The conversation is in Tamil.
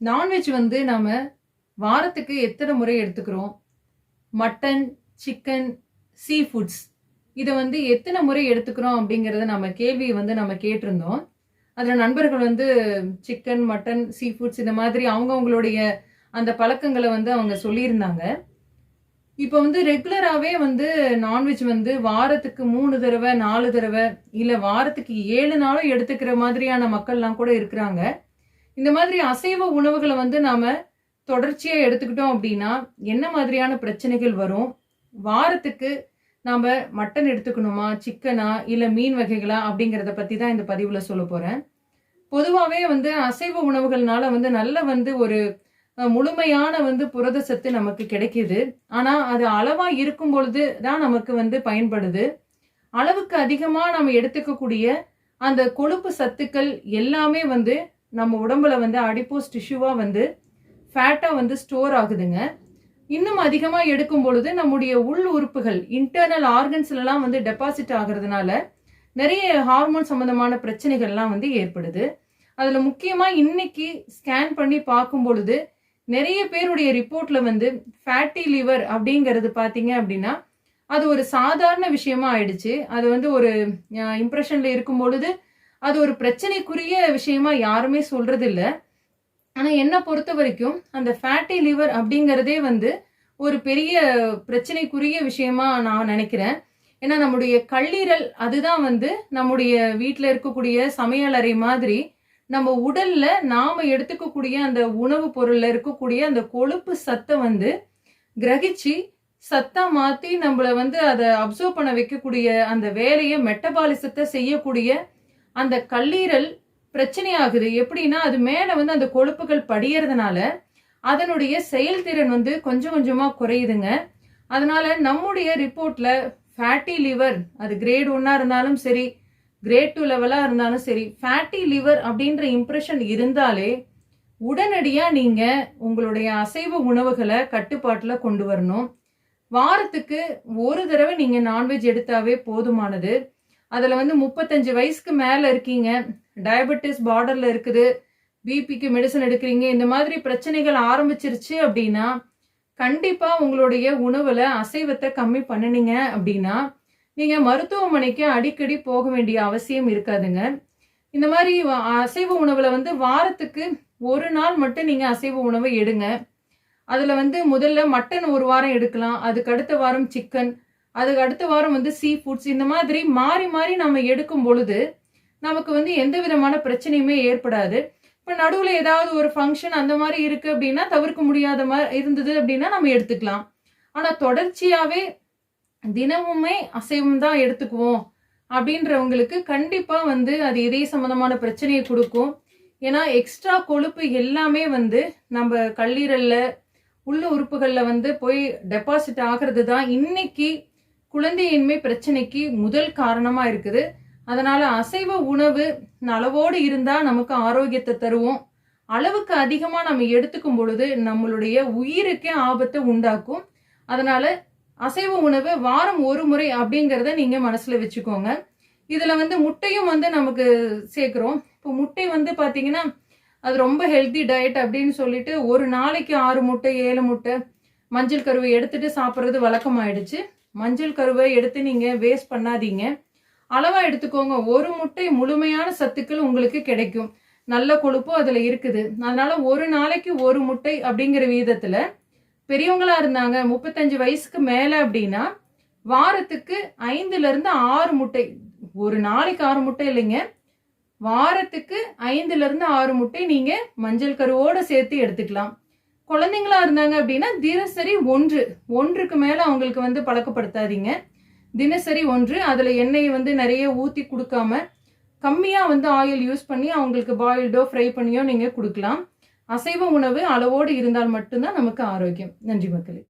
நான்வெஜ் வந்து நாம வாரத்துக்கு எத்தனை முறை எடுத்துக்கிறோம்? மட்டன், சிக்கன், சீ ஃபுட்ஸ் இத வந்து எத்தனை முறை எடுத்துக்கிறோம் அப்படிங்கிறத நம்ம கேள்வி வந்து நம்ம கேட்டிருந்தோம். அதுல நண்பர்கள் வந்து சிக்கன், மட்டன், சீ ஃபுட்ஸ் இந்த மாதிரி அவங்களுடைய அந்த பழக்கங்கள வந்து அவங்க சொல்லியிருந்தாங்க. இப்ப வந்து ரெகுலராவே வந்து நான்வெஜ் வந்து வாரத்துக்கு 3 தடவ, 4 தடவ இல்ல வாரத்துக்கு 7 நாளும் எடுத்துக்கிற மாதிரியான மக்கள்லாம் கூட இருக்கிறாங்க. இந்த மாதிரி அசைவ உணவுகள வந்து நாம தொடர்ச்சியா எடுத்துக்கிட்டோம் அப்படின்னா, என்ன மாதிரியான பிரச்சனைகள் வரும்? வாரத்துக்கு நாம மட்டன் எடுத்துக்கணுமா? சிக்கனா? இல்ல மீன் வகைகளா? அப்படிங்கிறத பத்தி தான் இந்த பதிவுல சொல்லப் போறேன். பொதுவாவே வந்து அசைவ உணவுகள்னால வந்து நல்ல வந்து ஒரு முழுமையான வந்து புரத சத்து நமக்கு கிடைக்குது. ஆனா, அது அளவா இருக்கும் பொழுது தான் நமக்கு வந்து பயன்படுது. அளவுக்கு அதிகமா நம்ம எடுத்துக்கக்கூடிய அந்த கொழுப்பு சத்துக்கள் எல்லாமே வந்து நம்ம உடம்புல வந்து அடிப்போஸ் டிஷ்யூவா வந்து ஃபேட்டா வந்து ஸ்டோர் ஆகுதுங்க. இன்னும் அதிகமா எடுக்கும் பொழுது நம்முடைய உள் உறுப்புகள் இன்டர்னல் ஆர்கன்ஸ்லலாம் வந்து டெபாசிட் ஆகுறதுனால நிறைய ஹார்மோன் சம்பந்தமான பிரச்சனைகள்லாம் வந்து ஏற்படுது. அதுல முக்கியமா இன்னைக்கு ஸ்கேன் பண்ணி பார்க்கும் பொழுது நிறைய பேருடைய ரிப்போர்ட்ல வந்து ஃபேட்டி லிவர் அப்படிங்கிறது பார்த்தீங்க அப்படின்னா அது ஒரு சாதாரண விஷயமா ஆயிடுச்சு. அது வந்து ஒரு இம்ப்ரெஷன்ல இருக்கும் பொழுது அது ஒரு பிரச்சனைக்குரிய விஷயமா யாருமே சொல்றது இல்ல. ஆனா என்ன பொறுத்த வரைக்கும் அந்த ஃபேட்டி லிவர் அப்படிங்கிறதே வந்து ஒரு பெரிய பிரச்சனைக்குரிய விஷயமா நான் நினைக்கிறேன். ஏன்னா நம்முடைய கல்லீரல் அதுதான் வந்து நம்முடைய வீட்டில் இருக்கக்கூடிய சமையலறை மாதிரி நம்ம உடல்ல நாம எடுத்துக்கக்கூடிய அந்த உணவு பொருள்ல இருக்கக்கூடிய அந்த கொழுப்பு சத்தை வந்து கிரகிச்சு சத்தா மாத்தி நம்மள வந்து அதை அப்சர்வ் பண்ண வைக்கக்கூடிய அந்த வேலையை மெட்டபாலிசத்தை செய்யக்கூடிய அந்த கல்லீரல் பிரச்சனையாகுது. எப்படின்னா அது மேல வந்து அந்த கொழுப்புகள் படியறதுனால அதனுடைய செயல்திறன் வந்து கொஞ்சம் கொஞ்சமா குறையுதுங்க. அதனால நம்முடைய ரிப்போர்ட்ல ஃபேட்டி லிவர் அது கிரேட் 1 இருந்தாலும் சரி, கிரேட் 2 லெவலா இருந்தாலும் சரி, ஃபேட்டி லிவர் அப்படின்ற இம்ப்ரெஷன் இருந்தாலே உடனடியா நீங்க உங்களுடைய அசைவ உணவுகளை கட்டுப்பாட்டுல கொண்டு வரணும். வாரத்துக்கு ஒரு தடவை நீங்க நான்வெஜ் எடுத்தாவே போதுமானது. அதுல வந்து 35 வயசுக்கு மேல இருக்கீங்க, டயபெட்டிஸ் பார்டர்ல இருக்குது, பிபிக்கு மெடிசன் எடுக்கிறீங்க, இந்த மாதிரி பிரச்சனைகள் ஆரம்பிச்சிருச்சு அப்படின்னா கண்டிப்பா உங்களுடைய உணவுல அசைவத்தை கம்மி பண்ணினீங்க அப்படின்னா நீங்க மருத்துவமனைக்கு அடிக்கடி போக வேண்டிய அவசியம் இருக்காதுங்க. இந்த மாதிரி அசைவ உணவுல வந்து வாரத்துக்கு ஒரு நாள் மட்டும் நீங்க அசைவ உணவை எடுங்க. அதுல வந்து முதல்ல மட்டன் ஒரு வாரம் எடுக்கலாம், அதுக்கு அடுத்த வாரம் சிக்கன், அதுக்கு அடுத்த வாரம் வந்து சீ ஃபுட்ஸ், இந்த மாதிரி மாறி மாறி நம்ம எடுக்கும் பொழுது நமக்கு வந்து எந்த விதமான பிரச்சனையுமே ஏற்படாது. இப்ப நடுவுல ஏதாவது ஒரு ஃபங்க்ஷன் அந்த மாதிரி இருக்கு அப்படின்னா தவிர்க்க முடியாத மாதிரி இருந்தது அப்படின்னா நம்ம எடுத்துக்கலாம். ஆனா தொடர்ச்சியாவே தினமுமே அசைவம் தான் எடுத்துக்குவோம் அப்படின்றவங்களுக்கு கண்டிப்பா வந்து அது இதய சம்பந்தமான பிரச்சனையை கொடுக்கும். ஏன்னா எக்ஸ்ட்ரா கொழுப்பு எல்லாமே வந்து நம்ம கல்லீரல்ல உள்ள உறுப்புகள்ல வந்து போய் டெபாசிட் ஆகிறது தான் இன்னைக்கு குழந்தையின்மை பிரச்சனைக்கு முதல் காரணமா இருக்குது. அதனால அசைவ உணவு அளவோடு இருந்தா நமக்கு ஆரோக்கியத்தை தருவோம். அளவுக்கு அதிகமா நம்ம எடுத்துக்கும் பொழுது நம்மளுடைய உயிருக்கே ஆபத்தை உண்டாக்கும். அதனால அசைவ உணவு வாரம் ஒரு முறை அப்படிங்கிறத நீங்க மனசுல வச்சுக்கோங்க. இதுல வந்து முட்டையும் வந்து நமக்கு சேர்க்கிறோம். இப்போ முட்டை வந்து பாத்தீங்கன்னா அது ரொம்ப ஹெல்தி டயட் அப்படின்னு சொல்லிட்டு ஒரு நாளைக்கு 6 முட்டை 7 முட்டை மஞ்சள் கருவை எடுத்துட்டு சாப்பிட்றது வழக்கமாயிடுச்சு. மஞ்சள் கருவை எடுத்து நீங்க வேஸ்ட் பண்ணாதீங்க, அளவா எடுத்துக்கோங்க. ஒரு முட்டை முழுமையான சத்துக்கள் உங்களுக்கு கிடைக்கும், நல்ல கொழுப்பும் அதுல இருக்குது. அதனால ஒரு நாளைக்கு ஒரு முட்டை அப்படிங்கிற விதத்துல பெரியவங்களா இருந்தாங்க 35 வயசுக்கு மேல அப்படின்னா வாரத்துக்கு 5ல இருந்து 6 முட்டை, ஒரு நாளைக்கு 6 முட்டை இல்லைங்க, வாரத்துக்கு 5ல இருந்து 6 முட்டை நீங்க மஞ்சள் கருவோட சேர்த்து எடுத்துக்கலாம். குழந்தைங்களா இருந்தாங்க அப்படின்னா தினசரி ஒன்றுக்கு மேல அவங்களுக்கு வந்து பழக்கப்படுத்தாதீங்க. தினசரி 1, அதுல எண்ணெயை வந்து நிறைய ஊத்தி கொடுக்காம கம்மியா வந்து ஆயில் யூஸ் பண்ணி அவங்களுக்கு பாயில்டோ ஃப்ரை பண்ணியோ நீங்க கொடுக்கலாம். அசைவ உணவு அளவோடு இருந்தால் மட்டும்தான் நமக்கு ஆரோக்கியம். நன்றி மக்களே.